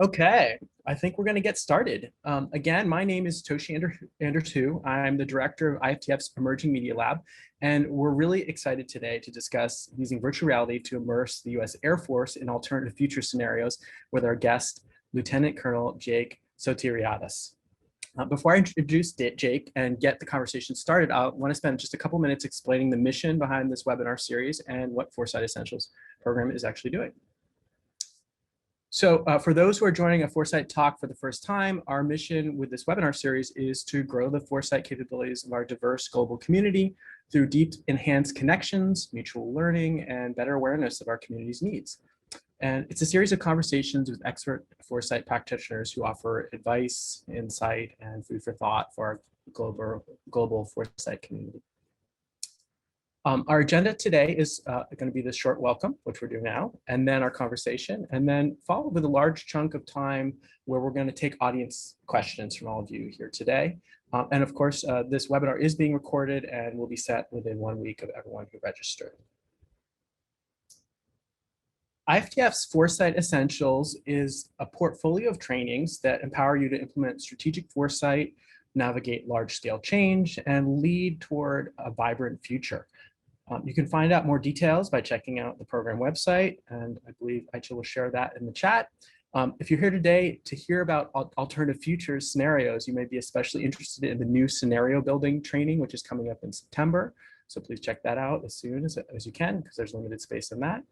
Okay, I think we're going to get started. Again, my name is Toshi Andertu. I'm the director of IFTF's Emerging Media Lab, and we're really excited today to discuss using virtual reality to immerse the U.S. Air Force in alternative future scenarios with our guest, Lieutenant Colonel Jake Sotiriadis. Before I introduce Jake and get the conversation started, I want to spend just a couple minutes explaining the mission behind this webinar series and what Foresight Essentials program is actually doing. So for those who are joining a Foresight talk for the first time, our mission with this webinar series is to grow the Foresight capabilities of our diverse global community through deep enhanced connections, mutual learning, and better awareness of our community's needs. And it's a series of conversations with expert Foresight practitioners who offer advice, insight, and food for thought for our global Foresight community. Our agenda today is going to be the short welcome, which we're doing now, and then our conversation, and then followed with a large chunk of time where we're going to take audience questions from all of you here today. And of course, this webinar is being recorded and will be set within 1 week of everyone who registered. IFTF's Foresight Essentials is a portfolio of trainings that empower you to implement strategic foresight, navigate large-scale change, and lead toward a vibrant future. You can find out more details by checking out the program website, and I believe Aicha will share that in the chat. If you're here today to hear about alternative futures scenarios, you may be especially interested in the new scenario building training, which is coming up in September. So please check that out as soon as you can, because there's limited space in that.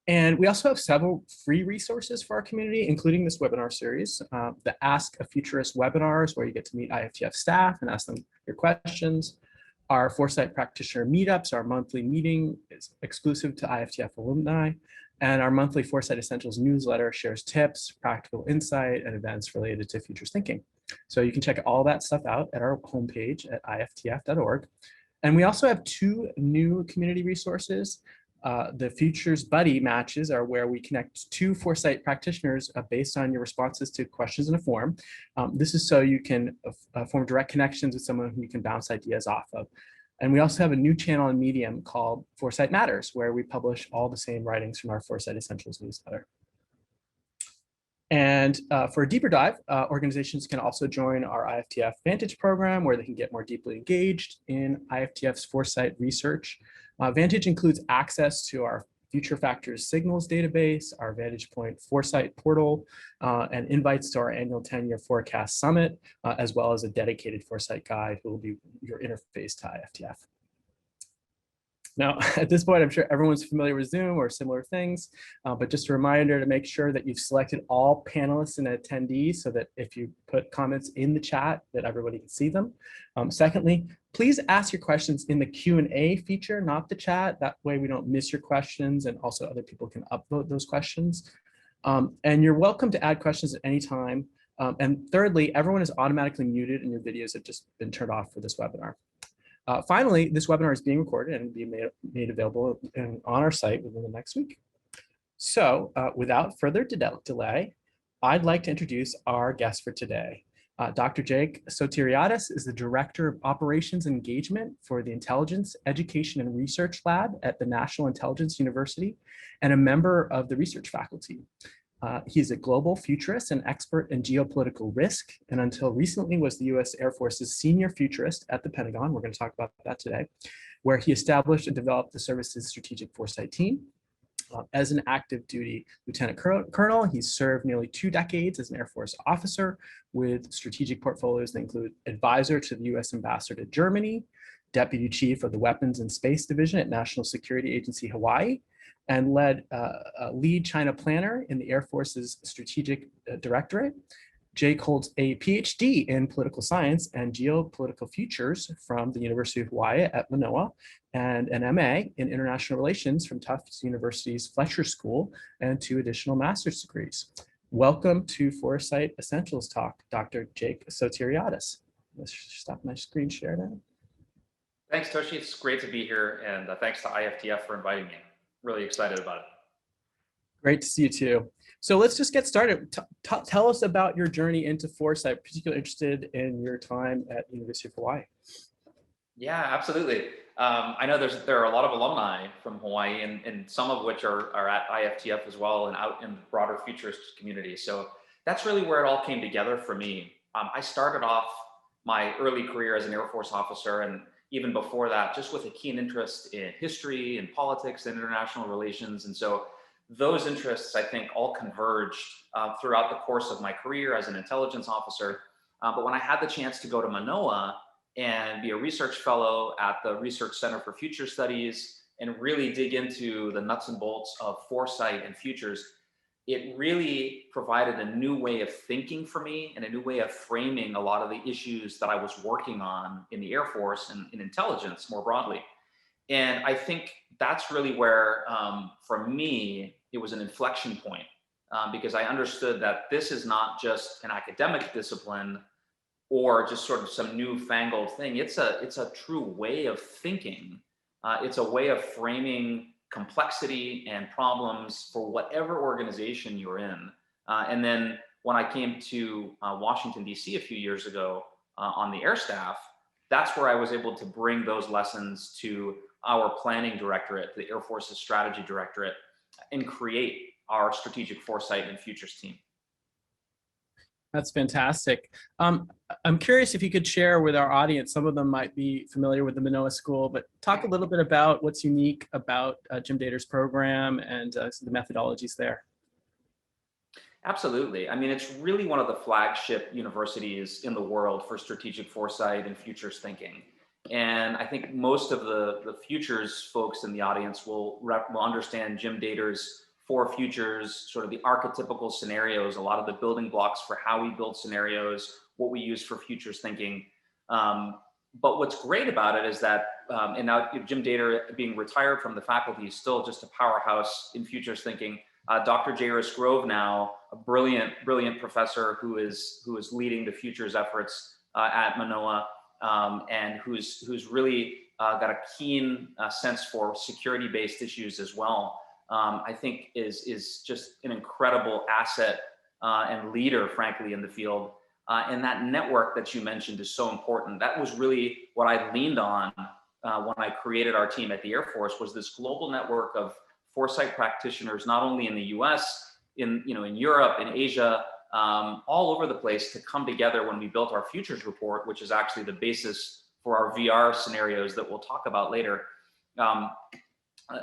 And we also have several free resources for our community, including this webinar series, the Ask a Futurist webinars, where you get to meet IFTF staff and ask them your questions. Our Foresight practitioner meetups, our monthly meeting is exclusive to IFTF alumni, and our monthly Foresight Essentials newsletter shares tips, practical insight, and events related to futures thinking. So you can check all that stuff out at our homepage at iftf.org. And we also have 2 new community resources. The Futures Buddy matches are where we connect 2 Foresight practitioners based on your responses to questions in a form. This is so you can form direct connections with someone who you can bounce ideas off of. And we also have a new channel on Medium called Foresight Matters, where we publish all the same writings from our Foresight Essentials newsletter. And for a deeper dive, organizations can also join our IFTF Vantage program, where they can get more deeply engaged in IFTF's Foresight research. Vantage includes access to our Future Factors Signals database, our Vantage Point Foresight portal, and invites to our annual 10-year forecast summit, as well as a dedicated Foresight guide who will be your interface to IFTF. Now, at this point, I'm sure everyone's familiar with Zoom or similar things, but just a reminder to make sure that you've selected all panelists and attendees so that if you put comments in the chat, that everybody can see them. Secondly, please ask your questions in the Q&A feature, not the chat. That way we don't miss your questions, and also other people can upvote those questions. And you're welcome to add questions at any time. And thirdly, everyone is automatically muted and your videos have just been turned off for this webinar. Finally, this webinar is being recorded and being made available on our site within the next week. So without further delay, I'd like to introduce our guest for today. Dr. Jake Sotiriadis is the Director of Operations Engagement for the Intelligence, Education, and Research Lab at the National Intelligence University and a member of the research faculty. He's a global futurist and expert in geopolitical risk, and until recently was the US Air Force's senior futurist at the Pentagon. We're going to talk about that today, where he established and developed the service's strategic foresight team. As an active duty lieutenant colonel, he's served nearly 2 decades as an Air Force officer with strategic portfolios that include advisor to the US ambassador to Germany, deputy chief of the Weapons and Space Division at National Security Agency Hawaii, and led a lead China planner in the Air Force's Strategic Directorate. Jake holds a PhD in political science and geopolitical futures from the University of Hawaii at Manoa, and an MA in international relations from Tufts University's Fletcher School, and 2 additional master's degrees. Welcome to Foresight Essentials Talk, Dr. Jake Sotiriadis. Let's stop my screen share now. Thanks, Toshi. It's great to be here, and thanks to IFTF for inviting me. Really excited about it. Great to see you too. So let's just get started. Tell us about your journey into foresight, particularly interested in your time at University of Hawaii. Yeah, absolutely. I know there are a lot of alumni from Hawaii, and some of which are at IFTF as well and out in the broader futurist community. So that's really where it all came together for me. I started off my early career as an Air Force officer, and even before that, just with a keen interest in history and politics and international relations. And so those interests, I think, all converged throughout the course of my career as an intelligence officer. But when I had the chance to go to Manoa and be a research fellow at the Research Center for Future Studies and really dig into the nuts and bolts of foresight and futures, it really provided a new way of thinking for me and a new way of framing a lot of the issues that I was working on in the Air Force and in intelligence more broadly. And I think that's really where, for me, it was an inflection point, because I understood that this is not just an academic discipline or just sort of some newfangled thing. It's a true way of thinking. It's a way of framing complexity and problems for whatever organization you're in. And then when I came to Washington, D.C. a few years ago on the air staff, that's where I was able to bring those lessons to our planning directorate, the Air Force's strategy directorate, and create our strategic foresight and futures team. That's fantastic. I'm curious if you could share with our audience, some of them might be familiar with the Manoa School, but talk a little bit about what's unique about Jim Dator's program and the methodologies there. Absolutely. I mean, it's really one of the flagship universities in the world for strategic foresight and futures thinking. And I think most of the futures folks in the audience will understand Jim Dator's four futures, sort of the archetypical scenarios, a lot of the building blocks for how we build scenarios, what we use for futures thinking. But what's great about it is that, and now Jim Dator being retired from the faculty is still just a powerhouse in futures thinking. Dr. Jairus Grove now, a brilliant professor who is leading the futures efforts at Manoa, and who's really got a keen sense for security-based issues as well. I think is just an incredible asset and leader, frankly, in the field. And that network that you mentioned is so important. That was really what I leaned on when I created our team at the Air Force, was this global network of foresight practitioners, not only in the US, in Europe, in Asia, all over the place, to come together when we built our futures report, which is actually the basis for our VR scenarios that we'll talk about later.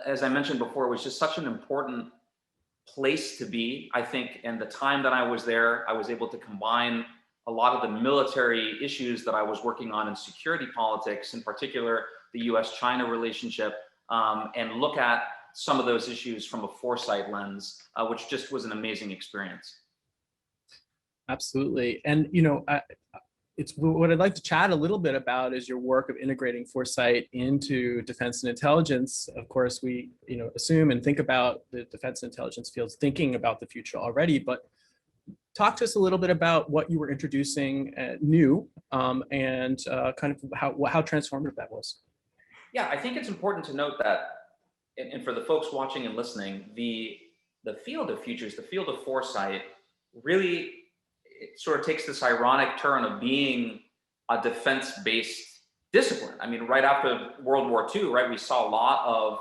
As I mentioned before, it was just such an important place to be, I think. And the time that I was there, I was able to combine a lot of the military issues that I was working on in security politics, in particular, the US-China relationship, and look at some of those issues from a foresight lens, which just was an amazing experience. Absolutely. And, it's what I'd like to chat a little bit about is your work of integrating foresight into defense and intelligence. Of course, we assume and think about the defense and intelligence fields thinking about the future already, but talk to us a little bit about what you were introducing new, and kind of how transformative that was. Yeah, I think it's important to note that, and for the folks watching and listening, the field of futures, the field of foresight, really, it sort of takes this ironic turn of being a defense-based discipline. I mean, right after World War II, right, we saw a lot of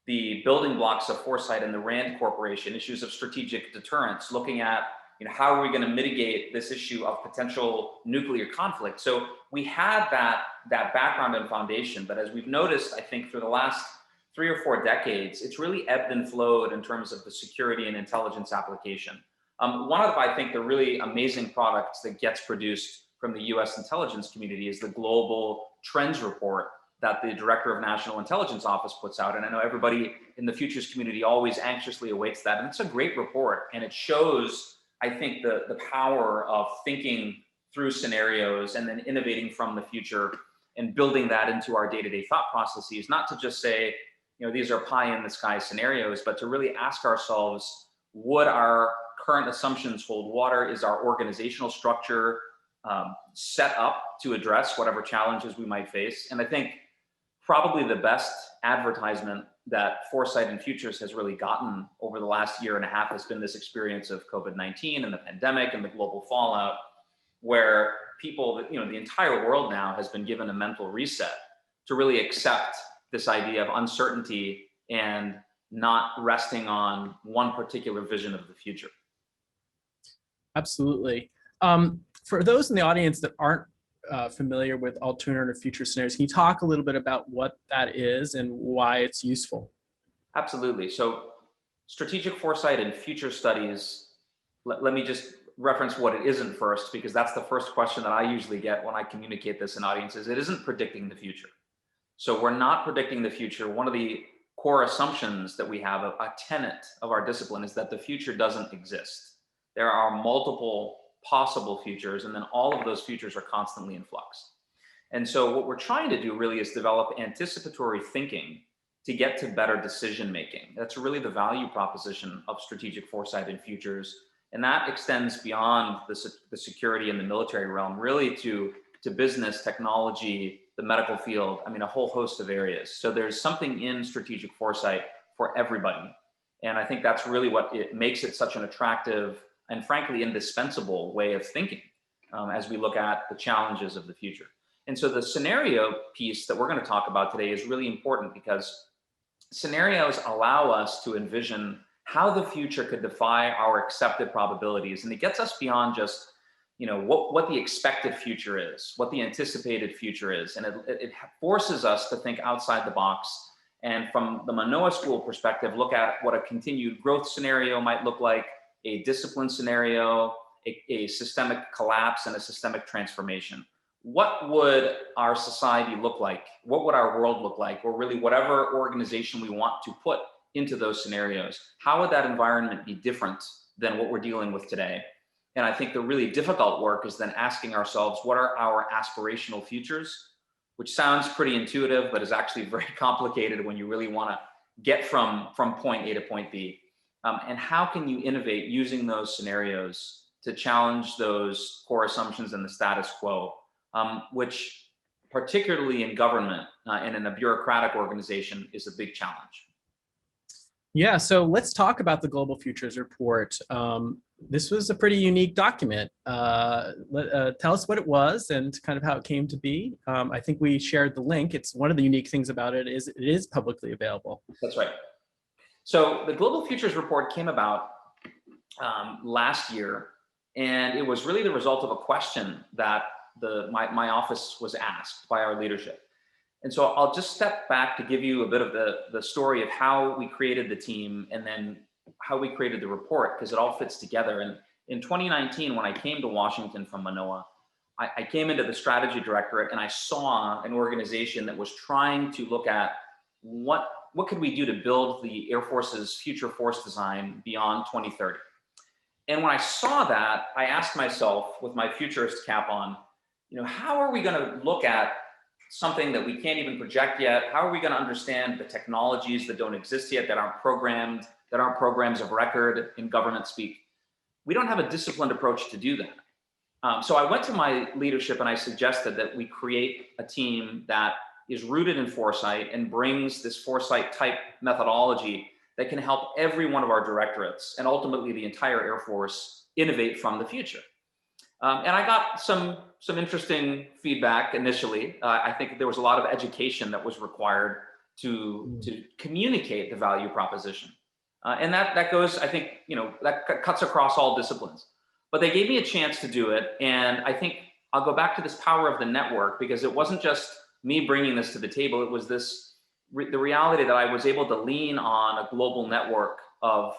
the building blocks of foresight in the RAND Corporation, issues of strategic deterrence, looking at how are we going to mitigate this issue of potential nuclear conflict. So we had that background and foundation, but as we've noticed, I think through the last 3 or 4 decades, it's really ebbed and flowed in terms of the security and intelligence application. One of, I think, the really amazing products that gets produced from the US intelligence community is the Global Trends Report that the Director of National Intelligence Office puts out. And I know everybody in the futures community always anxiously awaits that. And it's a great report. And it shows, I think, the power of thinking through scenarios and then innovating from the future and building that into our day-to-day thought processes, not to just say, these are pie in the sky scenarios, but to really ask ourselves, would our current assumptions hold water? Is our organizational structure set up to address whatever challenges we might face? And I think probably the best advertisement that foresight and futures has really gotten over the last 1.5 years has been this experience of COVID-19 and the pandemic and the global fallout, where people, the entire world now has been given a mental reset to really accept this idea of uncertainty and not resting on one particular vision of the future. Absolutely. For those in the audience that aren't familiar with alternative future scenarios, can you talk a little bit about what that is and why it's useful? Absolutely. So strategic foresight and future studies, let me just reference what it isn't first, because that's the first question that I usually get when I communicate this in audiences. It isn't predicting the future. So we're not predicting the future. One of the core assumptions that we have, a tenet of our discipline, is that the future doesn't exist. There are multiple possible futures, and then all of those futures are constantly in flux. And so what we're trying to do really is develop anticipatory thinking to get to better decision making. That's really the value proposition of strategic foresight and futures. And that extends beyond the security and the military realm, really to business, technology, the medical field, I mean, a whole host of areas. So there's something in strategic foresight for everybody. And I think that's really what it makes it such an attractive and frankly indispensable way of thinking as we look at the challenges of the future. And so the scenario piece that we're going to talk about today is really important, because scenarios allow us to envision how the future could defy our accepted probabilities. And it gets us beyond just, you know, what the expected future is, what the anticipated future is. And it forces us to think outside the box. And from the Manoa School perspective, look at what a continued growth scenario might look like, a discipline scenario, a systemic collapse, and a systemic transformation. What would our society look like? What would our world look like? Or really whatever organization we want to put into those scenarios, how would that environment be different than what we're dealing with today? And I think the really difficult work is then asking ourselves, what are our aspirational futures? Which sounds pretty intuitive, but is actually very complicated when you really want to get from point A to point B. And how can you innovate using those scenarios to challenge those core assumptions in the status quo, which particularly in government and in a bureaucratic organization is a big challenge. Yeah, so let's talk about the Global Futures Report. This was a pretty unique document. Tell us what it was and kind of how it came to be. I think we shared the link. It's one of the unique things about it is publicly available. That's right. So the Global Futures Report came about last year, and it was really the result of a question that my office was asked by our leadership. And so I'll just step back to give you a bit of the story of how we created the team and then how we created the report, because it all fits together. And in 2019, when I came to Washington from Manoa, I came into the strategy directorate and I saw an organization that was trying to look at what could we do to build the Air Force's future force design beyond 2030. And when I saw that, I asked myself, with my futurist cap on, you know, how are we going to look at something that we can't even project yet? How are we going to understand the technologies that don't exist yet, that aren't programmed, that aren't programs of record in government speak? We don't have a disciplined approach to do that. So I went to my leadership and I suggested that we create a team that is rooted in foresight and brings this foresight type methodology that can help every one of our directorates and ultimately the entire Air Force innovate from the future. And I got some interesting feedback initially. I think there was a lot of education that was required to communicate the value proposition. And that goes, I think, you know, that cuts across all disciplines. But they gave me a chance to do it. And I think I'll go back to this power of the network, because it wasn't just me bringing this to the table. It was the reality that I was able to lean on a global network of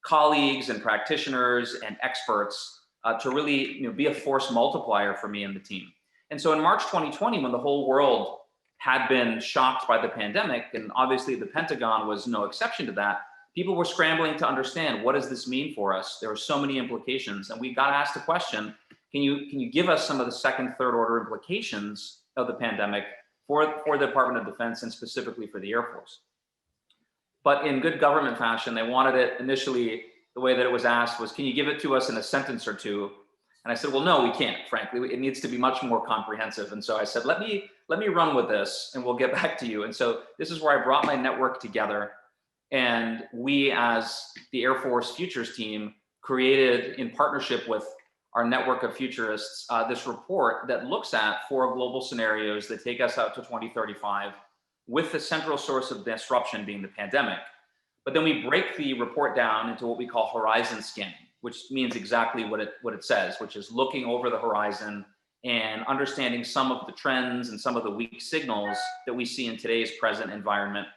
colleagues and practitioners and experts to really, you know, be a force multiplier for me and the team. And so in March 2020, when the whole world had been shocked by the pandemic, and obviously the Pentagon was no exception to that, people were scrambling to understand, what does this mean for us? There were so many implications, and we got asked a question: can you give us some of the second, third order implications of the pandemic for the Department of Defense and specifically for the Air Force? But in good government fashion, they wanted it initially. The way that it was asked was, can you give it to us in a sentence or two? And I said, well, no, we can't, frankly. It needs to be much more comprehensive. And so I said, let me run with this and we'll get back to you. And so this is where I brought my network together. And we, as the Air Force Futures team, created, in partnership with our network of futurists, this report that looks at 4 global scenarios that take us out to 2035, with the central source of disruption being the pandemic. But then we break the report down into what we call horizon scanning, which means exactly what it says, which is looking over the horizon and understanding some of the trends and some of the weak signals that we see in today's present environment.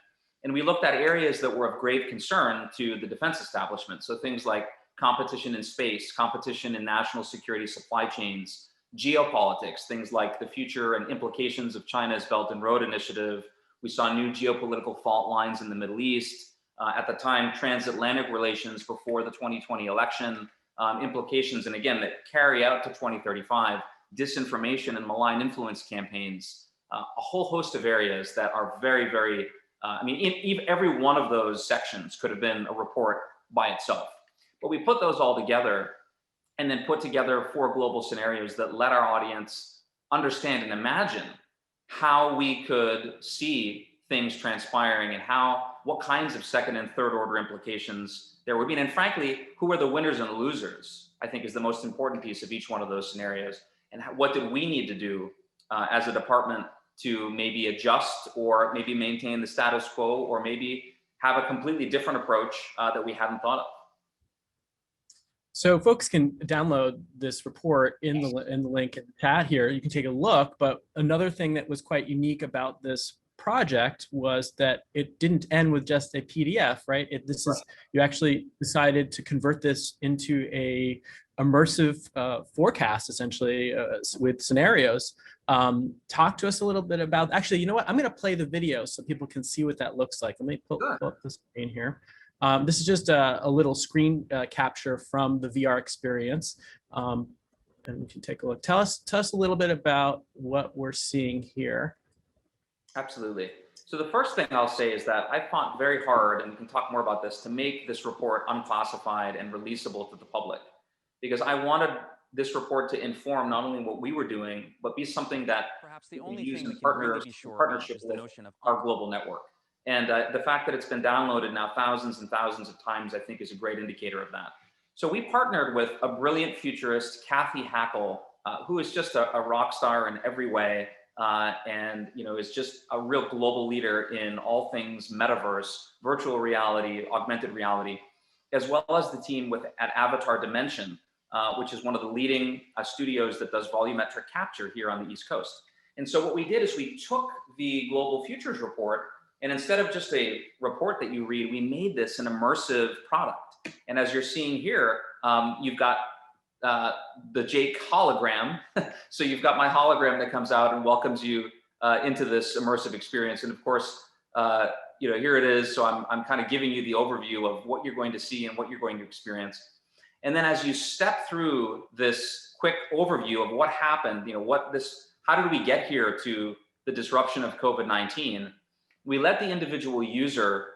And we looked at areas that were of grave concern to the defense establishment. So things like competition in space, competition in national security supply chains, geopolitics, things like the future and implications of China's Belt and Road Initiative. We saw new geopolitical fault lines in the Middle East. At the time, transatlantic relations before the 2020 election, implications, and again, that carry out to 2035, disinformation and malign influence campaigns, a whole host of areas that are very, very, every one of those sections could have been a report by itself. But we put those all together and then put together 4 global scenarios that let our audience understand and imagine how we could see things transpiring and what kinds of second and third order implications there would be. And frankly, who are the winners and losers, I think, is the most important piece of each one of those scenarios. And what did we need to do as a department to maybe adjust or maybe maintain the status quo or maybe have a completely different approach that we hadn't thought of. So folks can download this report in the link in the chat here. You can take a look, but another thing that was quite unique about this project was that it didn't end with just a PDF, right? You actually decided to convert this into a immersive forecast, essentially, with scenarios. Talk to us a little bit about, actually, you know what? I'm going to play the video so people can see what that looks like. Let me pull up the screen here. This is just a little screen capture from the VR experience. And we can take a look. Tell us a little bit about what we're seeing here. Absolutely. So the first thing I'll say is that I fought very hard, and we can talk more about this, to make this report unclassified and releasable to the public, because I wanted this report to inform not only what we were doing, but be something that we use in partnership with our global network. And the fact that it's been downloaded now thousands and thousands of times, I think, is a great indicator of that. So we partnered with a brilliant futurist, Kathy Hackl, who is just a rock star in every way, and is just a real global leader in all things metaverse, virtual reality, augmented reality, as well as the team at Avatar Dimension, which is one of the leading studios that does volumetric capture here on the East Coast. And so what we did is we took the Global Futures Report, and instead of just a report that you read, we made this an immersive product. And as you're seeing here, you've got the Jake hologram. So you've got my hologram that comes out and welcomes you into this immersive experience. And of course, here it is. So I'm kind of giving you the overview of what you're going to see and what you're going to experience. And then as you step through this quick overview of what happened, how did we get here to the disruption of COVID-19? We let the individual user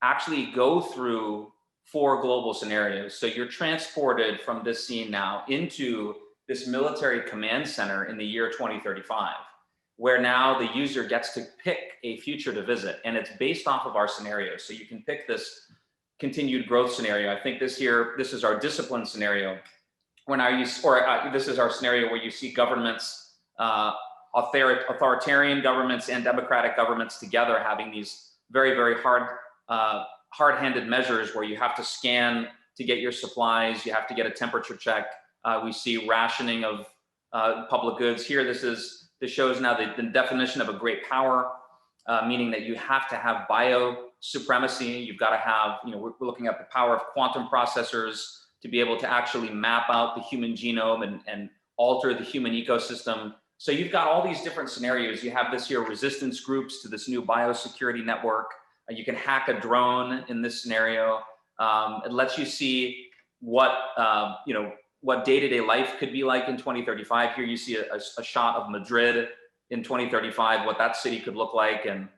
actually go through 4 global scenarios. So you're transported from this scene now into this military command center in the year 2035, where now the user gets to pick a future to visit, and it's based off of our scenarios. So you can pick this continued growth scenario. I think this is our discipline scenario. This is our scenario where you see governments, authoritarian governments and democratic governments together having these very, very hard-handed measures where you have to scan to get your supplies, you have to get a temperature check. We see rationing of public goods. Here, this shows now the definition of a great power, meaning that you have to have bio supremacy. You've got to have, we're looking at the power of quantum processors to be able to actually map out the human genome and alter the human ecosystem. So you've got all these different scenarios. You have this here resistance groups to this new biosecurity network. You can hack a drone in this scenario. It lets you see what day-to-day life could be like in 2035. Here you see a shot of Madrid in 2035, what that city could look like, and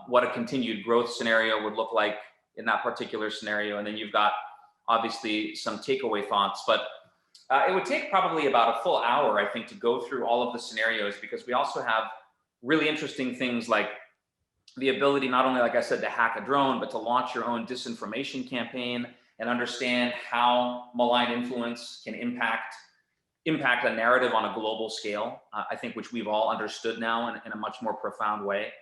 what a continued growth scenario would look like in that particular scenario. And then you've got obviously some takeaway thoughts, but it would take probably about a full hour, I think, to go through all of the scenarios, because we also have really interesting things like the ability not only, like I said, to hack a drone, but to launch your own disinformation campaign and understand how malign influence can impact a narrative on a global scale, I think, which we've all understood now in a much more profound way.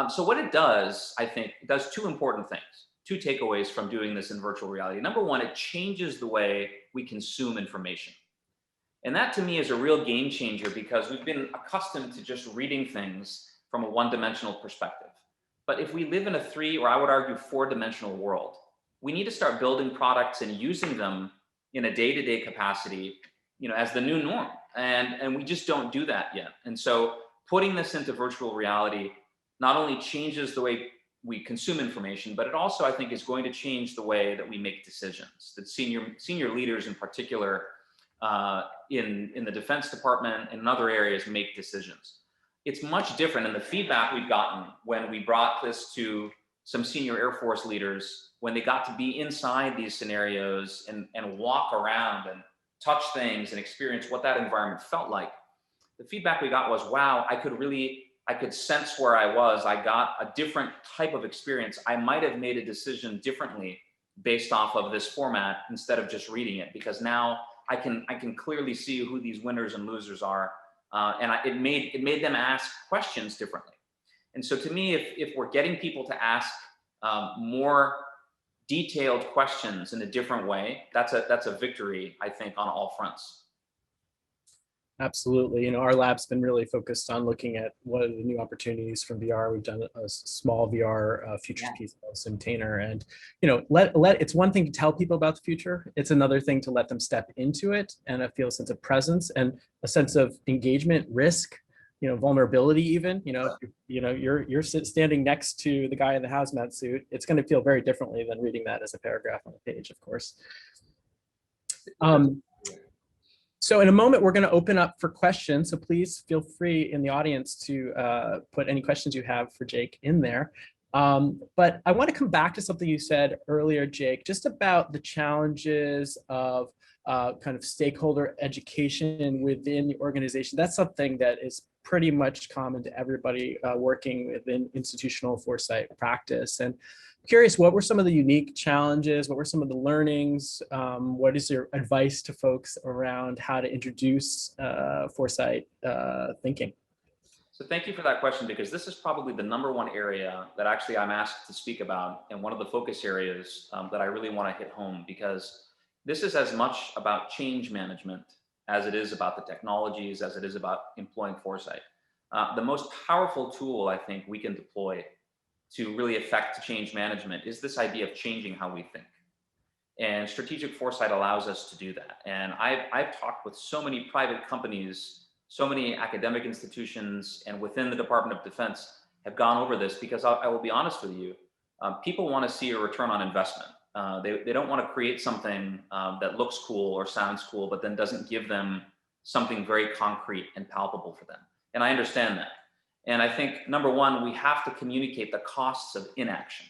So what it does, I think, it does two important things, two takeaways from doing this in virtual reality. Number one, it changes the way we consume information. And that to me is a real game changer because we've been accustomed to just reading things from a one-dimensional perspective. But if we live in a three, or I would argue four-dimensional world, we need to start building products and using them in a day-to-day capacity, as the new norm. And we just don't do that yet. And so putting this into virtual reality not only changes the way we consume information, but it also, I think, is going to change the way that we make decisions, that senior leaders in particular in the Defense Department and in other areas make decisions. It's much different, and the feedback we've gotten when we brought this to some senior Air Force leaders, when they got to be inside these scenarios and walk around and touch things and experience what that environment felt like, the feedback we got was, wow, I could sense where I was. I got a different type of experience. I might have made a decision differently based off of this format instead of just reading it, because now I can clearly see who these winners and losers are, and it made them ask questions differently. And so to me, if we're getting people to ask more detailed questions in a different way, that's a victory, I think, on all fronts. Absolutely. Our lab's been really focused on looking at what are the new opportunities from VR. We've done a small VR futures piece called Simtainer, and it's one thing to tell people about the future. It's another thing to let them step into it and feel a sense of presence and a sense of engagement, risk, vulnerability. Even you're standing next to the guy in the hazmat suit. It's going to feel very differently than reading that as a paragraph on a page, of course. So in a moment, we're going to open up for questions. So please feel free in the audience to put any questions you have for Jake in there. But I want to come back to something you said earlier, Jake, just about the challenges of kind of stakeholder education within the organization. That's something that is pretty much common to everybody working within institutional foresight practice. And curious, what were some of the unique challenges? What were some of the learnings? What is your advice to folks around how to introduce foresight thinking? So thank you for that question, because this is probably the number one area that actually I'm asked to speak about, and one of the focus areas that I really want to hit home, because this is as much about change management as it is about the technologies, as it is about employing foresight. The most powerful tool I think we can deploy to really affect change management is this idea of changing how we think. And strategic foresight allows us to do that. And I've talked with so many private companies, so many academic institutions, and within the Department of Defense have gone over this, because I will be honest with you, people want to see a return on investment. They don't want to create something that looks cool or sounds cool, but then doesn't give them something very concrete and palpable for them. And I understand that. And I think, number one, we have to communicate the costs of inaction.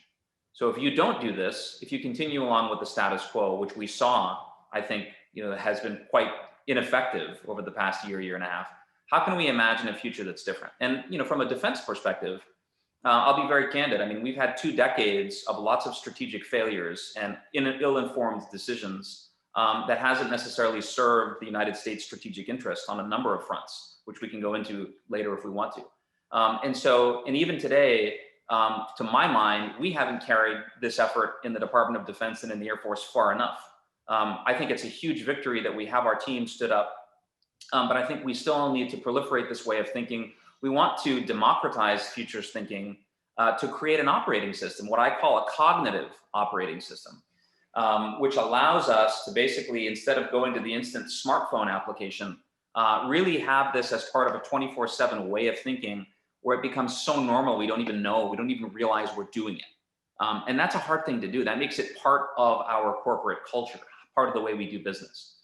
So if you don't do this, if you continue along with the status quo, which we saw, I think, has been quite ineffective over the past year and a half, how can we imagine a future that's different? And, from a defense perspective, I'll be very candid. I mean, we've had 2 decades of lots of strategic failures and ill-informed decisions that hasn't necessarily served the United States strategic interest on a number of fronts, which we can go into later if we want to. And even today, to my mind, we haven't carried this effort in the Department of Defense and in the Air Force far enough. I think it's a huge victory that we have our team stood up, but I think we still need to proliferate this way of thinking. We want to democratize futures thinking to create an operating system, what I call a cognitive operating system, which allows us to basically, instead of going to the instant smartphone application, really have this as part of a 24/7 way of thinking, where it becomes so normal we don't even know, we don't even realize we're doing it. And that's a hard thing to do. That makes it part of our corporate culture, part of the way we do business.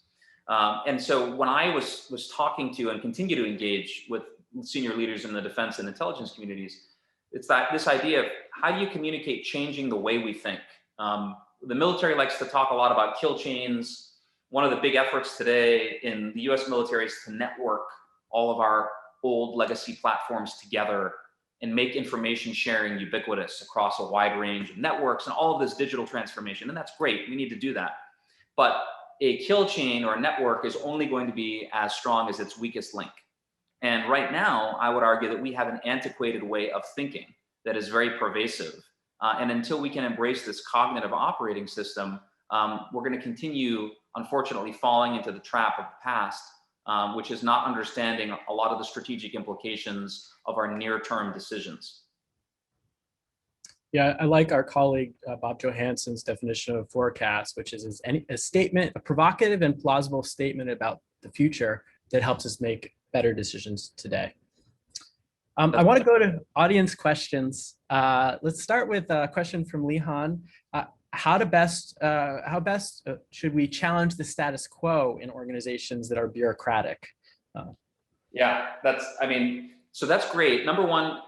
And so when I was talking to and continue to engage with senior leaders in the defense and intelligence communities, it's this idea of how do you communicate changing the way we think? The military likes to talk a lot about kill chains. One of the big efforts today in the US military is to network all of our old legacy platforms together and make information sharing ubiquitous across a wide range of networks and all of this digital transformation. And that's great, we need to do that. But a kill chain or a network is only going to be as strong as its weakest link. And right now, I would argue that we have an antiquated way of thinking. that is very pervasive. And until we can embrace this cognitive operating system, we're going to continue, unfortunately, falling into the trap of the past, which is not understanding a lot of the strategic implications of our near-term decisions. Yeah, I like our colleague Bob Johansson's definition of forecast, which is a statement, a provocative and plausible statement about the future that helps us make better decisions today. I want to go to audience questions. Let's start with a question from Lihan. How best should we challenge the status quo in organizations that are bureaucratic? Yeah, so that's great. Number one,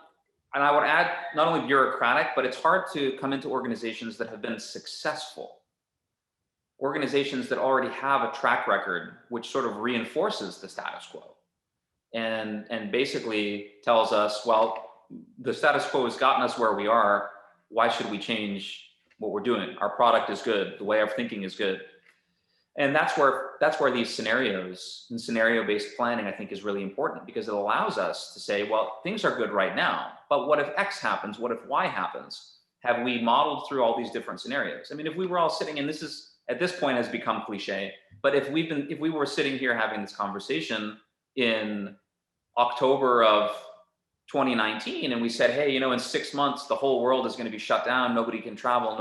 and I would add not only bureaucratic, but it's hard to come into organizations that have been successful. Organizations that already have a track record, which sort of reinforces the status quo and basically tells us, well, the status quo has gotten us where we are. Why should we change what we're doing? Our product is good. The way of thinking is good. And that's where these scenarios and scenario-based planning, I think, is really important, because it allows us to say, well, things are good right now, but what if X happens? What if Y happens? Have we modeled through all these different scenarios? I mean, if we were all sitting, and this is, at this point, has become cliche, but if we were sitting here having this conversation in October of 2019, and we said, hey, in 6 months, the whole world is going to be shut down. Nobody can travel.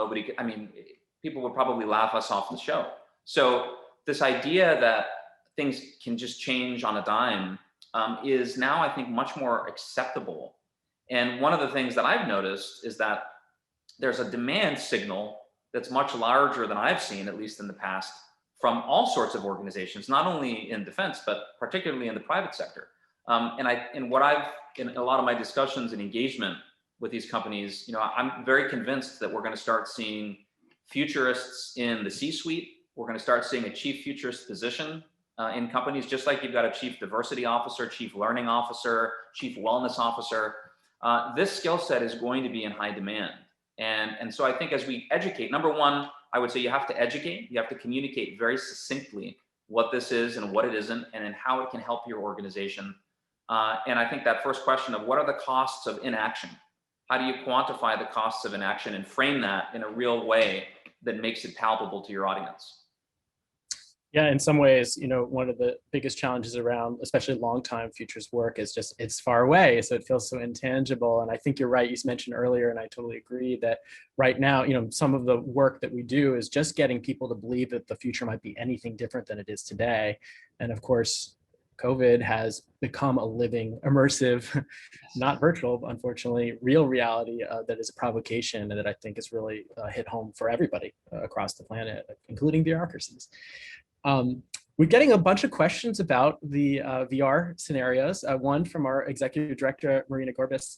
People would probably laugh us off the show. So this idea that things can just change on a dime is now, I think, much more acceptable. And one of the things that I've noticed is that there's a demand signal that's much larger than I've seen, at least in the past, from all sorts of organizations, not only in defense, but particularly in the private sector. In a lot of my discussions and engagement with these companies, I'm very convinced that we're going to start seeing futurists in the C-suite. We're going to start seeing a chief futurist position in companies, just like you've got a chief diversity officer, chief learning officer, chief wellness officer. This skill set is going to be in high demand. And so I think as we educate, number one, I would say you have to educate. You have to communicate very succinctly what this is and what it isn't, and how it can help your organization. And I think that first question of what are the costs of inaction? How do you quantify the costs of inaction and frame that in a real way that makes it palpable to your audience? Yeah, in some ways, one of the biggest challenges around, especially long-time futures work, is just it's far away, so it feels so intangible. And I think you're right. You mentioned earlier, and I totally agree, that right now, some of the work that we do is just getting people to believe that the future might be anything different than it is today. And of course, COVID has become a living, immersive, not virtual, but unfortunately, real reality that is a provocation, and that I think is really hit home for everybody across the planet, including bureaucracies. We're getting a bunch of questions about the VR scenarios. One from our executive director, Marina Gorbis.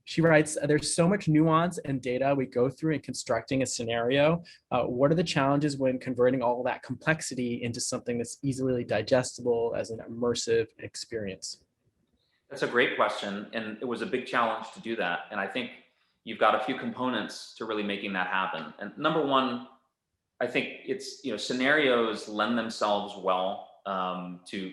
She writes, there's so much nuance and data we go through in constructing a scenario. What are the challenges when converting all that complexity into something that's easily digestible as an immersive experience? That's a great question. And it was a big challenge to do that. And I think you've got a few components to really making that happen. And number one, I think it's, scenarios lend themselves well to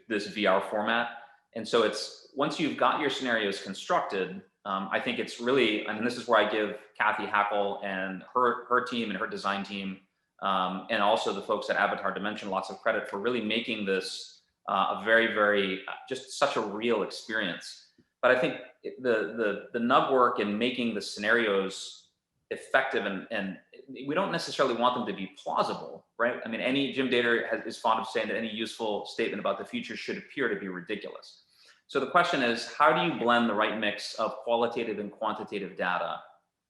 this VR format. And so it's, once you've got your scenarios constructed, I think it's really, and this is where I give Kathy Hackle and her team and her design team, and also the folks at Avatar Dimension, lots of credit for really making this a very, very, just such a real experience. But I think the nub work in making the scenarios effective, and we don't necessarily want them to be plausible, right? I mean, Jim Dator is fond of saying that any useful statement about the future should appear to be ridiculous. So the question is, how do you blend the right mix of qualitative and quantitative data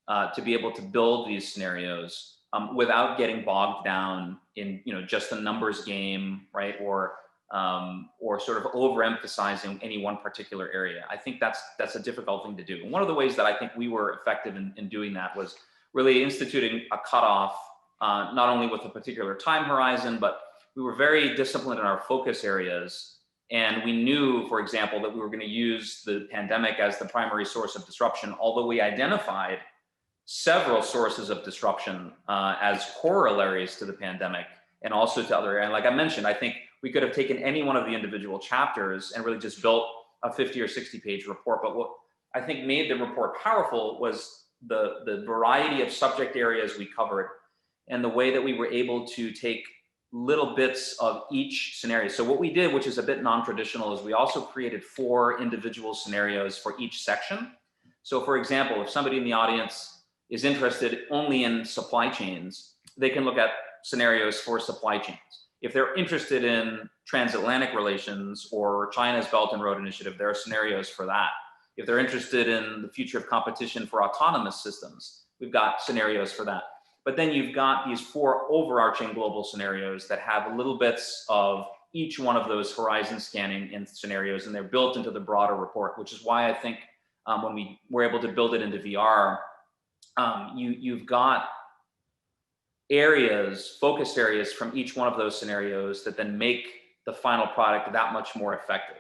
to be able to build these scenarios without getting bogged down in just the numbers game, right? Or sort of overemphasizing any one particular area. I think that's a difficult thing to do. And one of the ways that I think we were effective in doing that was really instituting a cutoff, not only with a particular time horizon, but we were very disciplined in our focus areas. And we knew, for example, that we were going to use the pandemic as the primary source of disruption, although we identified several sources of disruption as corollaries to the pandemic and also to other areas. Like I mentioned, I think we could have taken any one of the individual chapters and really just built a 50 or 60 page report. But what I think made the report powerful was the variety of subject areas we covered and the way that we were able to take little bits of each scenario. So what we did, which is a bit non-traditional, is we also created 4 individual scenarios for each section. So for example, if somebody in the audience is interested only in supply chains, they can look at scenarios for supply chains. If they're interested in transatlantic relations or China's Belt and Road Initiative, there are scenarios for that. If they're interested in the future of competition for autonomous systems, we've got scenarios for that. But then you've got these 4 overarching global scenarios that have little bits of each one of those horizon scanning in scenarios, and they're built into the broader report, which is why I think when we were able to build it into VR, you've got areas, focused areas from each one of those scenarios that then make the final product that much more effective.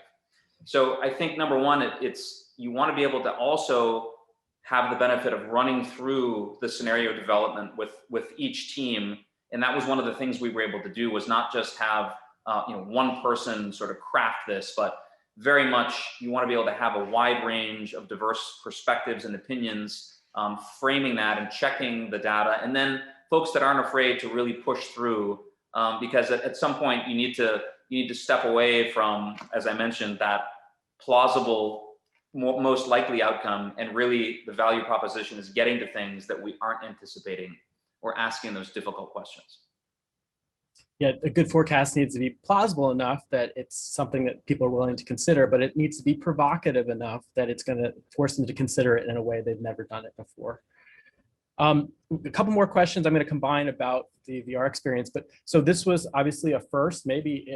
So I think number one, it's you want to be able to also have the benefit of running through the scenario development with each team. And that was one of the things we were able to do, was not just have one person sort of craft this, but very much you want to be able to have a wide range of diverse perspectives and opinions, framing that and checking the data. And then folks that aren't afraid to really push through, because at some point you need to step away from, as I mentioned, that plausible most likely outcome, and really the value proposition is getting to things that we aren't anticipating or asking those difficult questions. Yeah, a good forecast needs to be plausible enough that it's something that people are willing to consider, but it needs to be provocative enough that it's going to force them to consider it in a way they've never done it before. A couple more questions I'm going to combine about the VR experience. But so this was obviously a first, maybe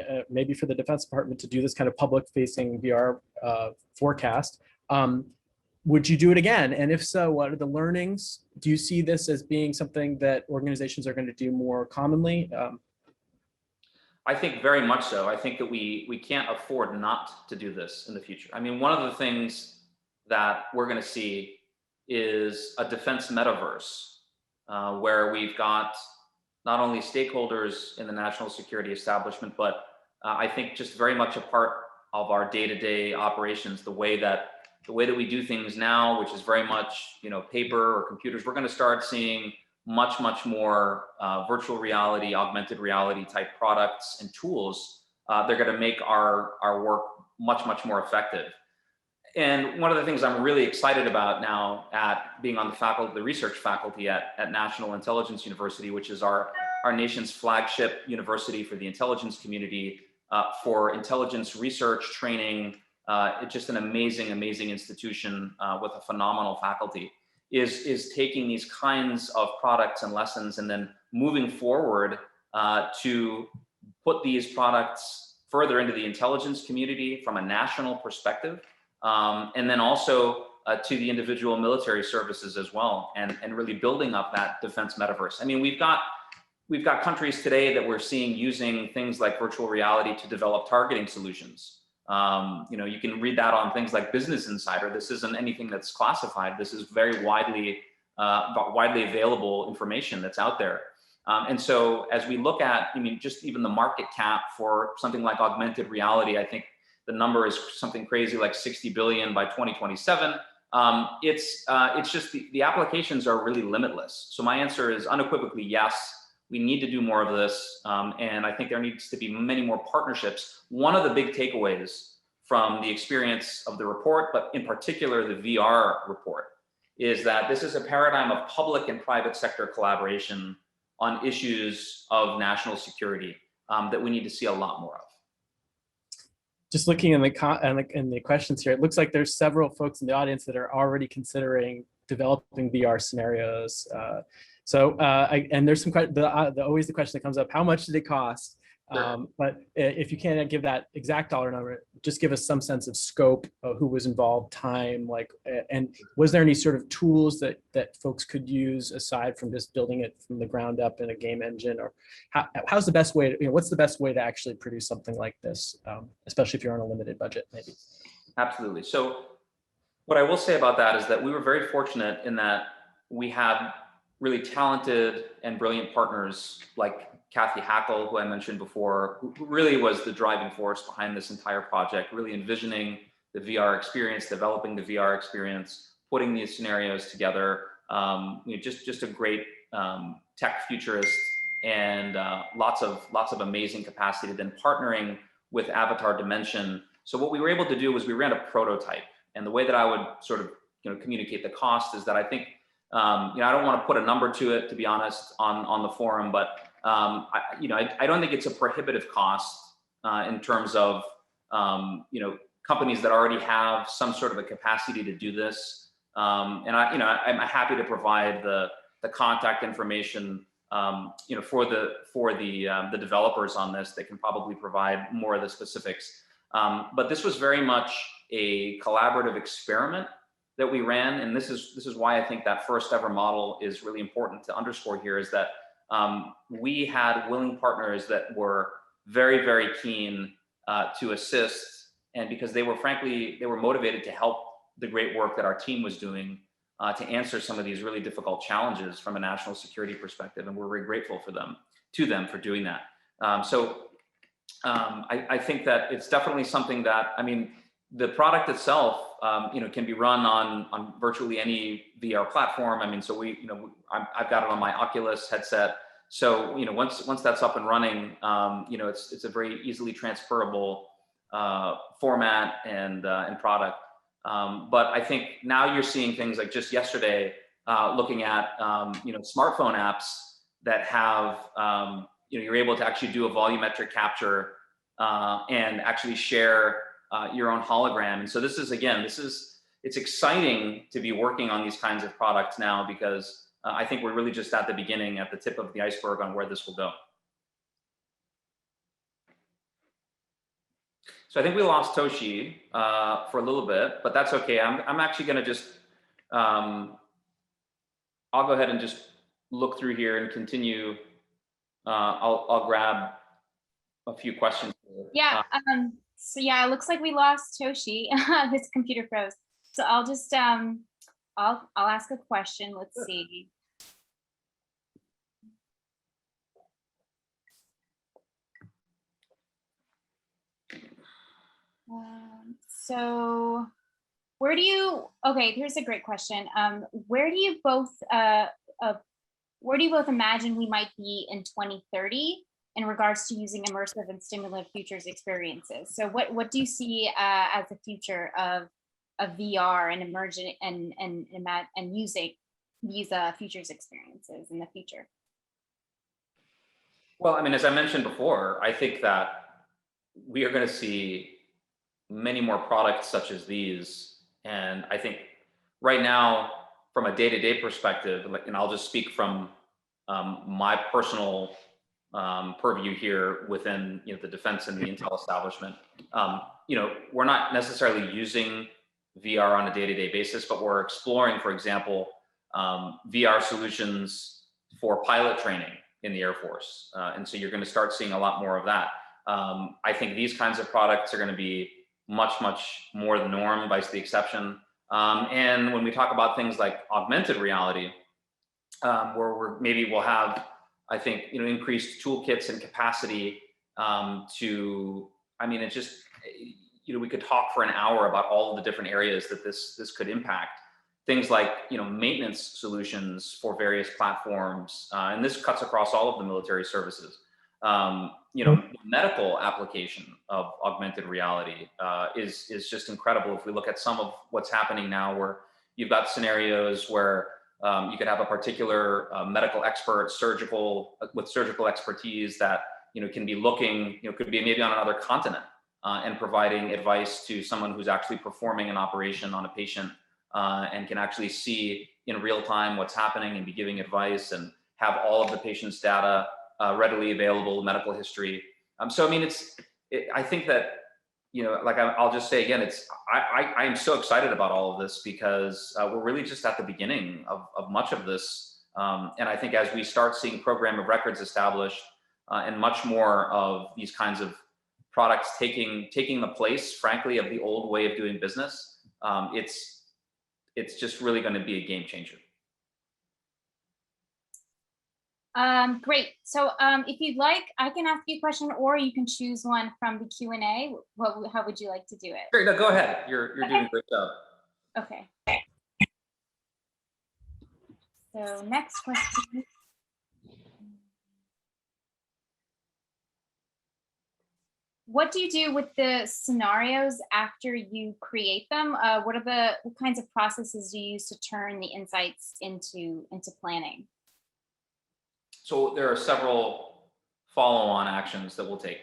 for the Defense Department to do this kind of public-facing VR forecast. Would you do it again? And if so, what are the learnings? Do you see this as being something that organizations are going to do more commonly? I think very much so. I think that we can't afford not to do this in the future. I mean, one of the things that we're going to see is a defense metaverse, where we've got not only stakeholders in the national security establishment, but I think just very much a part of our day-to-day operations, the way that we do things now, which is very much paper or computers. We're going to start seeing much more virtual reality, augmented reality type products and tools. They're going to make our work much more effective. And one of the things I'm really excited about now, at being on the research faculty at National Intelligence University, which is our nation's flagship university for the intelligence community, for intelligence research training. It's just an amazing institution with a phenomenal faculty, is taking these kinds of products and lessons and then moving forward to put these products further into the intelligence community from a national perspective. And then also to the individual military services as well, and really building up that defense metaverse. I mean, we've got countries today that we're seeing using things like virtual reality to develop targeting solutions. You can read that on things like Business Insider. This isn't anything that's classified. This is very widely available information that's out there. And so as we look at, just even the market cap for something like augmented reality, I think the number is something crazy like 60 billion by 2027. It's just the applications are really limitless. So my answer is unequivocally yes. We need to do more of this, and I think there needs to be many more partnerships. One of the big takeaways from the experience of the report, but in particular the VR report, is that this is a paradigm of public and private sector collaboration on issues of national security that we need to see a lot more of. Just looking in the questions here, it looks like there's several folks in the audience that are already considering developing VR scenarios. And there's some always the question that comes up: how much did it cost? Sure. But if you can't give that exact dollar number, just give us some sense of scope of who was involved, time, and was there any sort of tools that folks could use aside from just building it from the ground up in a game engine? Or how's the best way what's the best way to actually produce something like this, especially if you're on a limited budget, maybe? Absolutely. So what I will say about that is that we were very fortunate in that we had really talented and brilliant partners like Kathy Hackle, who I mentioned before, who really was the driving force behind this entire project, really envisioning the VR experience, developing the VR experience, putting these scenarios together. Just a great tech futurist, and lots of amazing capacity. Then partnering with Avatar Dimension. So what we were able to do was we ran a prototype, and the way that I would sort of communicate the cost is that I think I don't want to put a number to it, to be honest, on the forum, but I don't think it's a prohibitive cost in terms of companies that already have some sort of a capacity to do this. And I'm happy to provide the contact information for the developers on this. They can probably provide more of the specifics. But this was very much a collaborative experiment that we ran, and this is why I think that first ever model is really important to underscore here, is that we had willing partners that were very, very keen to assist, and because they were motivated to help the great work that our team was doing to answer some of these really difficult challenges from a national security perspective, and we're very grateful to them for doing that. I think that it's definitely something that, the product itself, can be run on virtually any VR platform. So I've got it on my Oculus headset. So once that's up and running, it's a very easily transferable format and product. But I think now you're seeing things like just yesterday, looking at smartphone apps that have you're able to actually do a volumetric capture and actually share your own hologram. And so it's exciting to be working on these kinds of products now, because I think we're really just at the beginning, at the tip of the iceberg on where this will go. So I think we lost Toshi for a little bit, but that's okay. I'm actually going to just, I'll go ahead and just look through here and continue. I'll grab a few questions. Yeah. So yeah, it looks like we lost Toshi. His computer froze. So I'll just I'll ask a question. Let's see. So where do you? Okay, here's a great question. Where do you both imagine we might be in 2030 in regards to using immersive and stimulative futures experiences? So what do you see as the future of VR and emergent and using these futures experiences in the future? Well, as I mentioned before, I think that we are going to see many more products such as these. And I think right now, from a day-to-day perspective, and I'll just speak from my personal purview here within the defense and the intel establishment. We're not necessarily using VR on a day-to-day basis, but we're exploring, for example, VR solutions for pilot training in the Air Force. And so you're going to start seeing a lot more of that. I think these kinds of products are going to be much, much more the norm, vice the exception. And when we talk about things like augmented reality, where we'll have, I think, increased toolkits and capacity we could talk for an hour about all of the different areas that this could impact. Things like, maintenance solutions for various platforms, and this cuts across all of the military services. Medical application of augmented reality is just incredible. If we look at some of what's happening now, where you've got scenarios where you could have a particular medical expert, with surgical expertise that can be looking, could be maybe on another continent, and providing advice to someone who's actually performing an operation on a patient, and can actually see in real time what's happening and be giving advice and have all of the patient's data readily available, medical history. I think that, I'll just say again, I am so excited about all of this, because we're really just at the beginning of much of this. And I think as we start seeing program of records established, and much more of these kinds of products taking the place, frankly, of the old way of doing business, it's just really going to be a game changer. Great. So if you'd like, I can ask you a question, or you can choose one from the Q&A. How would you like to do it? Great, no, go ahead. You're doing Okay. a great job. Okay. So next question. What do you do with the scenarios after you create them? What kinds of processes do you use to turn the insights into planning? So there are several follow-on actions that we'll take.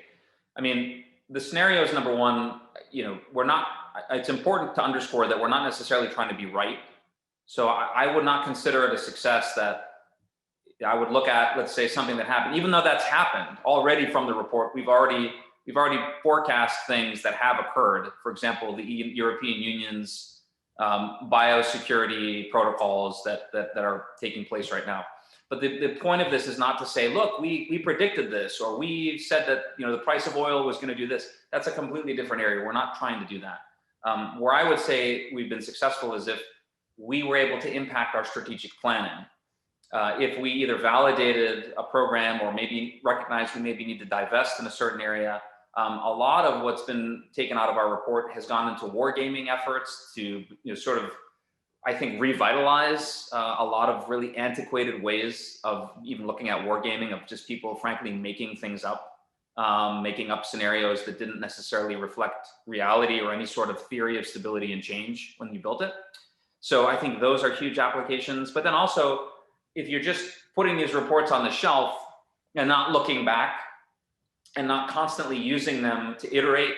I mean, the scenario is number one, it's important to underscore that we're not necessarily trying to be right. So I would not consider it a success that I would look at, let's say, something that happened, even though that's happened already from the report. We've already forecast things that have occurred. For example, the European Union's biosecurity protocols that are taking place right now. But the point of this is not to say, look, we predicted this, or we said that the price of oil was going to do this. That's a completely different area. We're not trying to do that. Where I would say we've been successful is if we were able to impact our strategic planning. If we either validated a program or maybe recognized we maybe need to divest in a certain area. A lot of what's been taken out of our report has gone into wargaming efforts to sort of, I think, revitalize a lot of really antiquated ways of even looking at wargaming, of just people frankly making things up, making up scenarios that didn't necessarily reflect reality or any sort of theory of stability and change when you built it. So I think those are huge applications. But then also, if you're just putting these reports on the shelf and not looking back and not constantly using them to iterate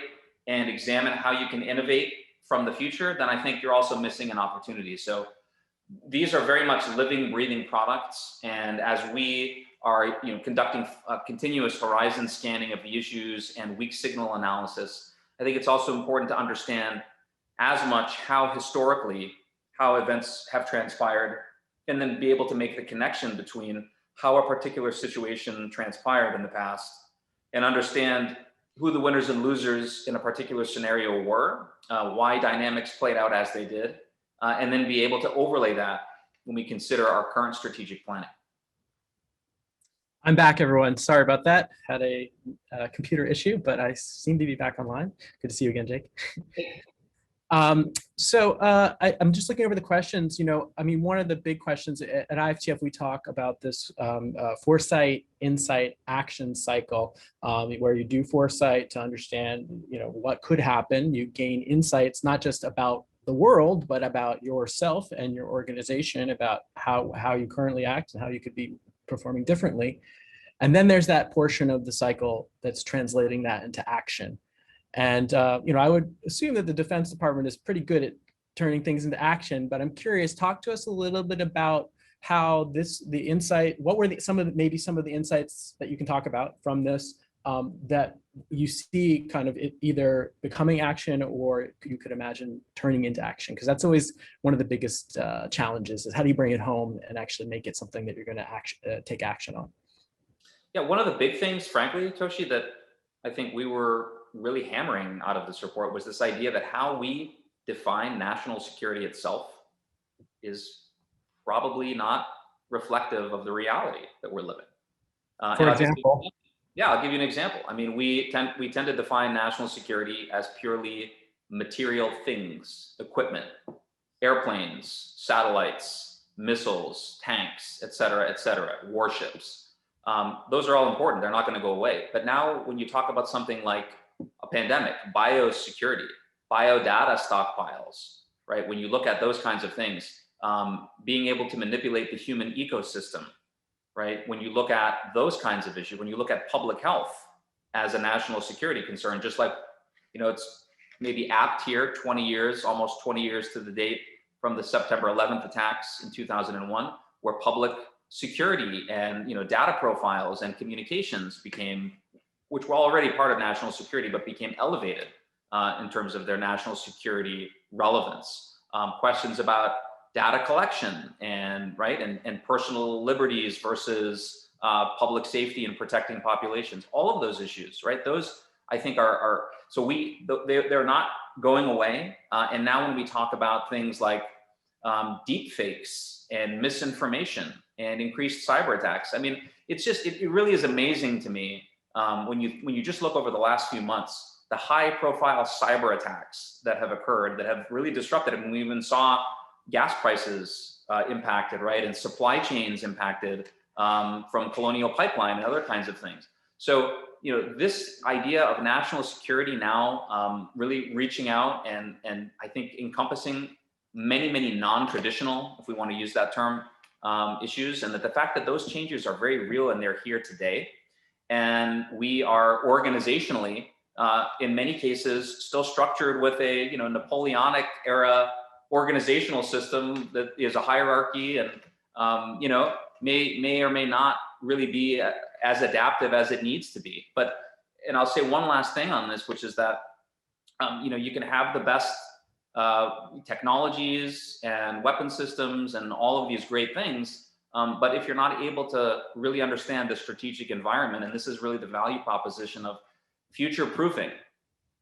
and examine how you can innovate from the future, then I think you're also missing an opportunity. So these are very much living, breathing products. And as we are conducting a continuous horizon scanning of the issues and weak signal analysis, I think it's also important to understand as much how historically, how events have transpired, and then be able to make the connection between how a particular situation transpired in the past and understand who the winners and losers in a particular scenario were, why dynamics played out as they did, and then be able to overlay that when we consider our current strategic planning. I'm back, everyone. Sorry about that. Had a computer issue, but I seem to be back online. Good to see you again, Jake. I'm just looking over the questions. One of the big questions at IFTF, we talk about this foresight, insight, action cycle, where you do foresight to understand, what could happen. You gain insights, not just about the world, but about yourself and your organization, about how you currently act and how you could be performing differently. And then there's that portion of the cycle that's translating that into action. And I would assume that the Defense Department is pretty good at turning things into action, but I'm curious, talk to us a little bit about how what were some of the insights that you can talk about from this that you see kind of either becoming action or you could imagine turning into action? Because that's always one of the biggest challenges, is how do you bring it home and actually make it something that you're going to take action on? Yeah, one of the big things, frankly, Toshi, that I think we were really hammering out of this report was this idea that how we define national security itself is probably not reflective of the reality that we're living. For example? I'll give you an example. I mean, we tend to define national security as purely material things, equipment, airplanes, satellites, missiles, tanks, et cetera, warships. Those are all important. They're not going to go away. But now when you talk about something like a pandemic, biosecurity, biodata stockpiles, right? When you look at those kinds of things, being able to manipulate the human ecosystem, right? When you look at those kinds of issues, when you look at public health as a national security concern, just like, it's maybe apt here, almost 20 years to the date from the September 11th attacks in 2001, where public security and data profiles and communications which were already part of national security, but became elevated in terms of their national security relevance. Questions about data collection and personal liberties versus public safety and protecting populations. All of those issues, right? Those I think they're not going away. And now when we talk about things like deep fakes and misinformation and increased cyber attacks. I mean, it's just, it really is amazing to me when you just look over the last few months, the high profile cyber attacks that have occurred that have really disrupted. I mean, we even saw gas prices impacted, right? And supply chains impacted from Colonial Pipeline and other kinds of things. So, you know, this idea of national security now really reaching out and I think encompassing many non-traditional, if we want to use that term, issues, and that the fact that those changes are very real and they're here today. And we are organizationally, in many cases, still structured with a, you know, Napoleonic era organizational system that is a hierarchy and, you know, may or may not really be as adaptive as it needs to be. But, and I'll say one last thing on this, which is that, you know, you can have the best technologies and weapon systems and all of these great things, but if you're not able to really understand the strategic environment, and this is really the value proposition of future proofing,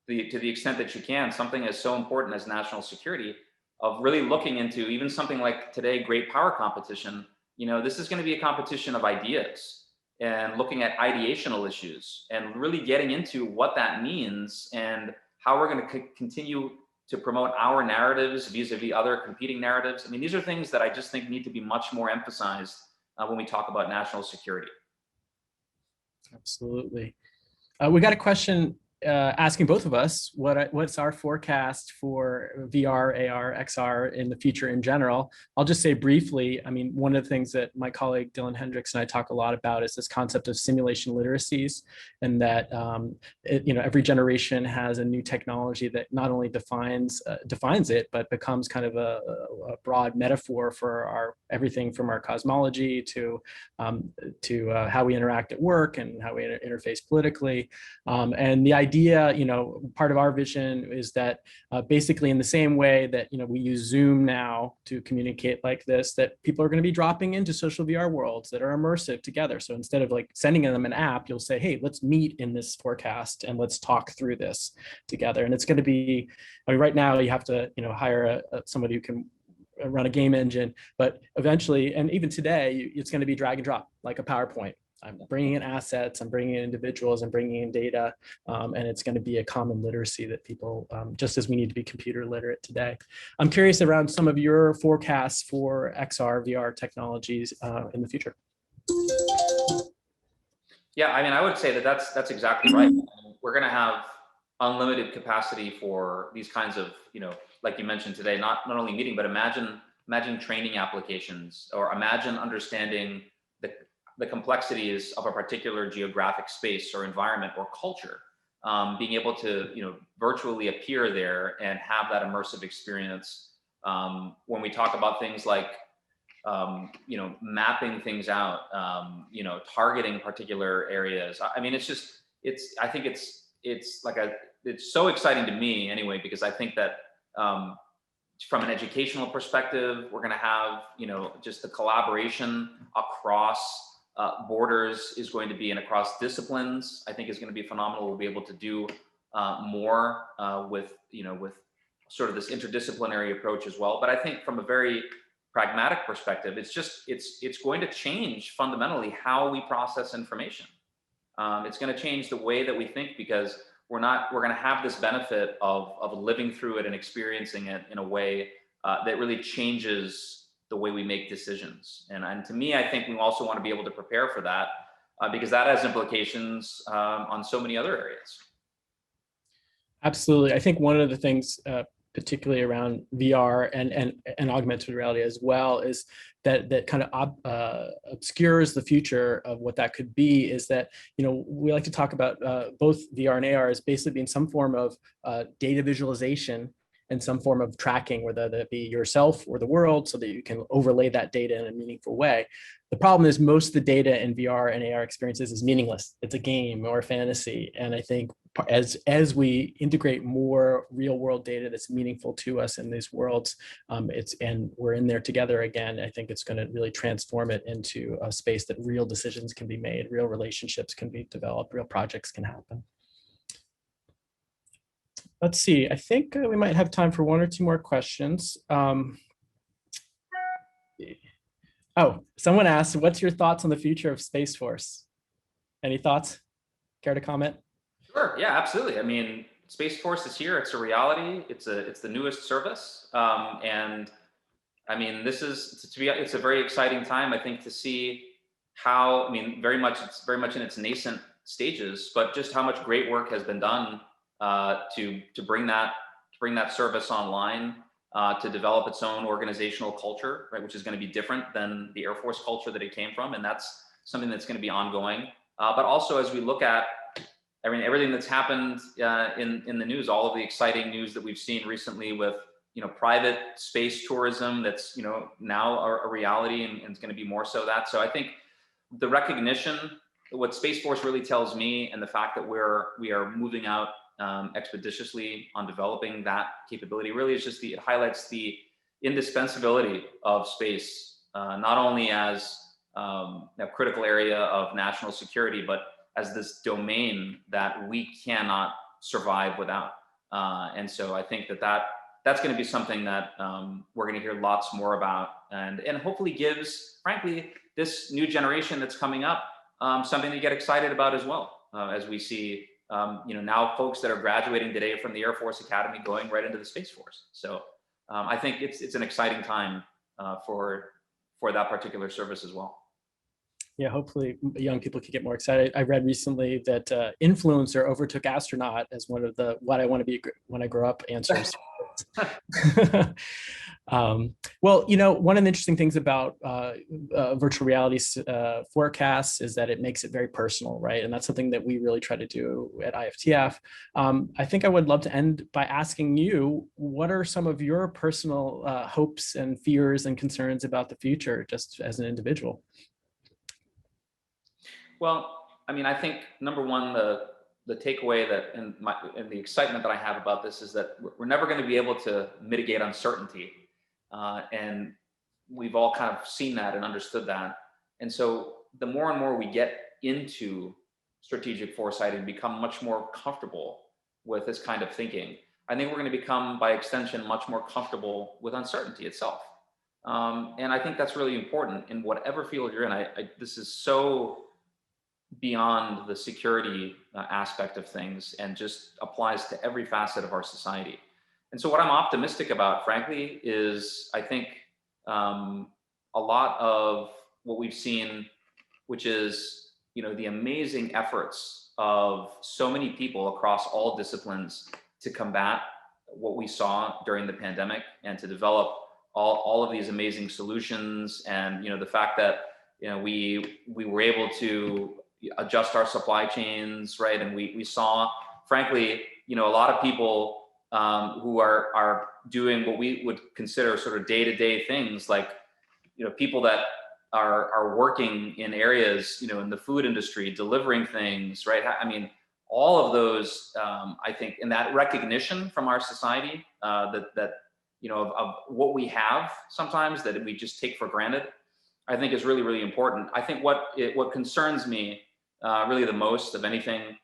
to the extent that you can, something as so important as national security, of really looking into even something like today, great power competition. You know, this is going to be a competition of ideas and looking at ideational issues and really getting into what that means and how we're going to continue to promote our narratives vis-a-vis other competing narratives. I mean, these are things that I just think need to be much more emphasized when we talk about national security. Absolutely. We got a question asking both of us what's our forecast for VR, AR, XR in the future in general. I'll just say briefly, I mean, one of the things that my colleague Dylan Hendricks and I talk a lot about is this concept of simulation literacies, and that you know, every generation has a new technology that not only defines it, but becomes kind of a broad metaphor for our everything from our cosmology to how we interact at work and how we interface politically. And the idea, you know, part of our vision is that basically in the same way that, you know, we use Zoom now to communicate like this, that people are going to be dropping into social VR worlds that are immersive together. So instead of like sending them an app, you'll say, hey, let's meet in this forecast and let's talk through this together. And it's going to be, I mean, right now you have to, you know, hire somebody who can run a game engine, but eventually, and even today, it's going to be drag and drop like a PowerPoint. I'm bringing in assets, I'm bringing in individuals, I'm bringing in data, and it's going to be a common literacy that people, just as we need to be computer literate today. I'm curious around some of your forecasts for XR, VR technologies in the future. Yeah, I mean, I would say that that's exactly right. We're going to have unlimited capacity for these kinds of, you know, like you mentioned today, not only meeting, but imagine training applications, or imagine understanding the complexities of a particular geographic space or environment or culture, being able to, you know, virtually appear there and have that immersive experience. When we talk about things like, you know, mapping things out, you know, targeting particular areas. I mean, I think it's so exciting to me anyway, because I think that from an educational perspective, we're going to have, you know, just the collaboration across borders is going to be, and across disciplines, I think is going to be phenomenal. We'll be able to do more with, you know, with sort of this interdisciplinary approach as well. But I think from a very pragmatic perspective, it's going to change fundamentally how we process information. It's going to change the way that we think, because we're going to have this benefit of living through it and experiencing it in a way that really changes the way we make decisions. And to me, I think we also want to be able to prepare for that because that has implications on so many other areas. Absolutely. I think one of the things, particularly around VR and augmented reality as well, is that kind of obscures the future of what that could be, is that, you know, we like to talk about both VR and AR as basically being some form of data visualization and some form of tracking, whether that be yourself or the world, so that you can overlay that data in a meaningful way. The problem is most of the data in VR and AR experiences is meaningless. It's a game or a fantasy. And I think as we integrate more real world data that's meaningful to us in these worlds, and we're in there together again, I think it's going to really transform it into a space that real decisions can be made, real relationships can be developed, real projects can happen. Let's see, I think we might have time for one or two more questions. Oh, someone asked, what's your thoughts on the future of Space Force? Any thoughts? Care to comment? Sure. Yeah, absolutely. I mean, Space Force is here. It's a reality. It's the newest service, and I mean, this is it's a very exciting time. I think to see how I mean, it's very much in its nascent stages, but just how much great work has been done to bring that service online, to develop its own organizational culture, right, which is going to be different than the Air Force culture that it came from, and that's something that's going to be ongoing. But also, as we look at everything that's happened in the news, all of the exciting news that we've seen recently with private space tourism that's now a reality, and it's going to be more so that. So I think the recognition, what Space Force really tells me, and the fact that we are moving out expeditiously on developing that capability, really is just it highlights the indispensability of space, not only as a critical area of national security, but as this domain that we cannot survive without. And so I think that's going to be something that we're going to hear lots more about, and hopefully gives, frankly, this new generation that's coming up something to get excited about as well, as we see now folks that are graduating today from the Air Force Academy going right into the Space Force. So I think it's an exciting time for that particular service as well. Yeah, hopefully young people can get more excited. I read recently that influencer overtook astronaut as one of the what I want to be when I grow up answers. Well, one of the interesting things about virtual reality forecasts is that it makes it very personal, right? And that's something that we really try to do at IFTF. I think I would love to end by asking you, what are some of your personal hopes and fears and concerns about the future, just as an individual? Well, I mean, I think number one, the takeaway that and the excitement that I have about this is that we're never going to be able to mitigate uncertainty, and we've all kind of seen that and understood that. And so, the more and more we get into strategic foresight and become much more comfortable with this kind of thinking, I think we're going to become, by extension, much more comfortable with uncertainty itself. And I think that's really important in whatever field you're in. This is so beyond the security aspect of things, and just applies to every facet of our society. And so what I'm optimistic about, frankly, is I think a lot of what we've seen, which is the amazing efforts of so many people across all disciplines to combat what we saw during the pandemic, and to develop all of these amazing solutions. And the fact that we were able to adjust our supply chains, right? And we saw, frankly, a lot of people who are doing what we would consider sort of day-to-day things, like people that are working in areas, in the food industry, delivering things, right? I mean, all of those, I think, and that recognition from our society that of what we have sometimes that we just take for granted, I think is really, really important. I think what concerns me really the most of anything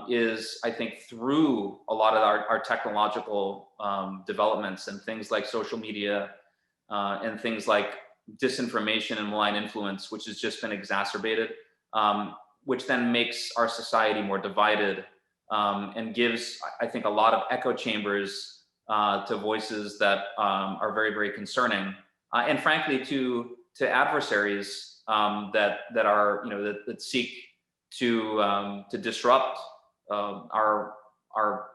is, I think, through a lot of our technological developments and things like social media and things like disinformation and malign influence, which has just been exacerbated, which then makes our society more divided, and gives, I think, a lot of echo chambers to voices that are very, very concerning, and frankly to adversaries that are that seek to disrupt our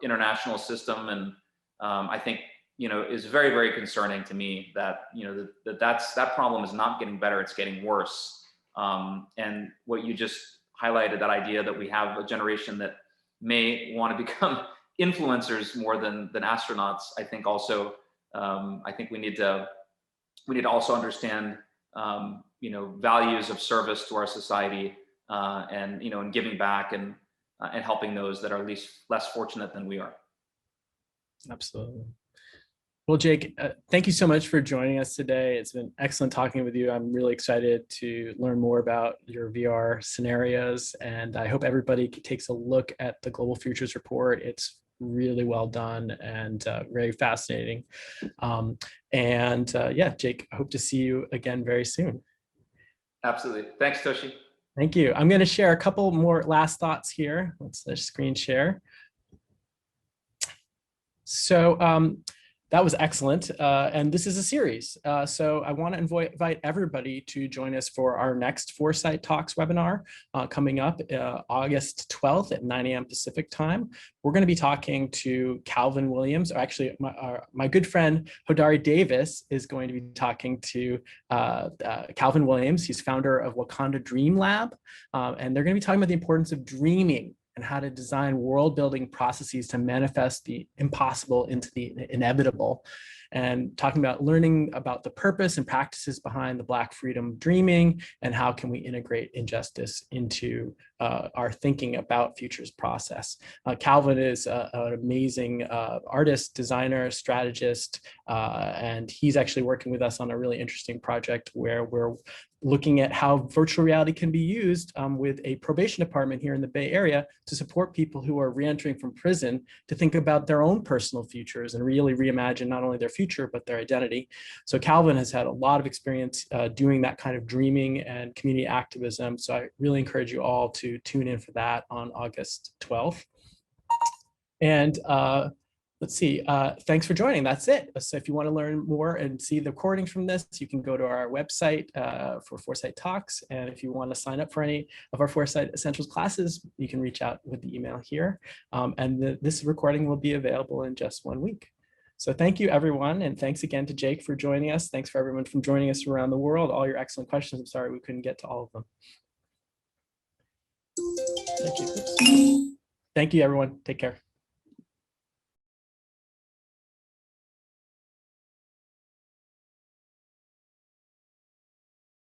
international system. And I think is very, very concerning to me that that problem is not getting better, it's getting worse. And what you just highlighted, that idea that we have a generation that may want to become influencers more than astronauts, I think also I think we need to also understand values of service to our society, and and giving back and helping those that are less fortunate than we are. Absolutely. Well, Jake, thank you so much for joining us today. It's been excellent talking with you. I'm really excited to learn more about your VR scenarios, and I hope everybody takes a look at the Global Futures Report. It's really well done and very fascinating. Yeah, Jake, I hope to see you again very soon. Absolutely. Thanks, Toshi. Thank you. I'm going to share a couple more last thoughts here. Let's screen share. So that was excellent. And this is a series. So I want to invite everybody to join us for our next Foresight Talks webinar coming up August 12th at 9 a.m. Pacific time. We're going to be talking to Calvin Williams, or actually my good friend Hodari Davis is going to be talking to Calvin Williams. He's founder of Wakanda Dream Lab. And they're going to be talking about the importance of dreaming and how to design world-building processes to manifest the impossible into the inevitable, and talking about learning about the purpose and practices behind the Black freedom dreaming, and how can we integrate injustice into our thinking about futures process. Calvin is an amazing artist, designer, strategist, and he's actually working with us on a really interesting project where we're looking at how virtual reality can be used with a probation department here in the Bay Area to support people who are reentering from prison to think about their own personal futures and really reimagine not only their future, but their identity. So Calvin has had a lot of experience doing that kind of dreaming and community activism. So I really encourage you all to tune in for that on August 12th. And let's see, thanks for joining. That's it. So if you want to learn more and see the recordings from this, you can go to our website for Foresight Talks. And if you want to sign up for any of our Foresight Essentials classes, you can reach out with the email here. And this recording will be available in just 1 week. So thank you, everyone. And thanks again to Jake for joining us. Thanks for everyone from joining us around the world. All your excellent questions. I'm sorry we couldn't get to all of them. Thank you. Thank you, everyone. Take care.